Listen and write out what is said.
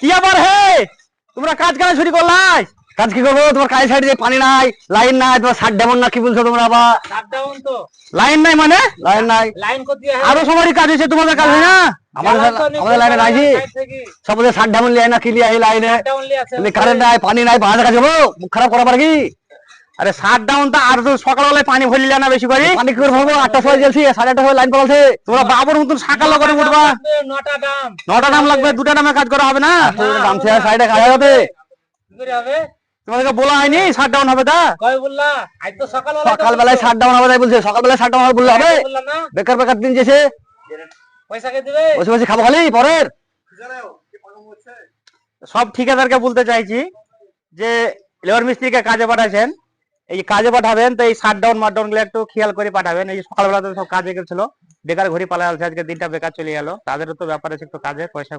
কি আবার হে তোমরা কাজ কেন শুরু করলাই? কাজ কি করবো? তোমার কাজ সাইডে পানি নাই, লাইন নাই, তোমার শাটডাউন না কি বলছো তোমরা? আবার শাটডাউন তো লাইন নাই মানে? লাইন নাই, লাইন কোথায় है আরো সবারই কাজ হয়েছে, তোমাদের কাজ হয় না? আমাদের লাইনে নাই জি, সব শাটডাউন লিয়ে না কি লিয়ে এই লাইনে শাটডাউন লি আছে কারেন্ট নাই, পানি নাই, বাজে কাজ হবো, মুখ খারাপ করা পারে কি? আরে শাটডাউন তা আর তো সকালবেলায় পানি ভরলি না বেশি করে, পানি কি করে ভরবো? 8টার সময় জ্বলছি, 8:30টার সময় লাইন পড়াছে, তোমরা বাবুর মতন সকাল করে উঠবা। 9টা দাম লাগবে, 2টা দামে কাজ করা হবে না? দাম সে সাইডে কাজ হবে, কি করে হবে? তোমাদেরকে বলা হয়নি শাটডাউন হবে? তা কই বললা? আজ তো সকালবেলায় শাটডাউন হবে তাই বলছে, সকালবেলায় শাটডাউন হবে বললে হবে? বললা না বেকার বেকার দিন যেছে, পয়সা কে দিবে? বসে বসে খাবো খালি পরের। সব ঠিকাদারকে বলতে চাইছি যে লেবার মিস্ত্রিকে কাজে পাঠাচ্ছেন, এই কাজে পাঠাবেন তো এই শাটডাউন মাটডাউন গুলো একটু খেয়াল করে পাঠাবেন। এই সকালবেলা তো সব কাজে গেছিল, বেকার ঘড়ি পালা আছে, আজকে দিনটা বেকার চলে গেল, তাদেরও তো ব্যাপার আছে, একটু কাজে পয়সা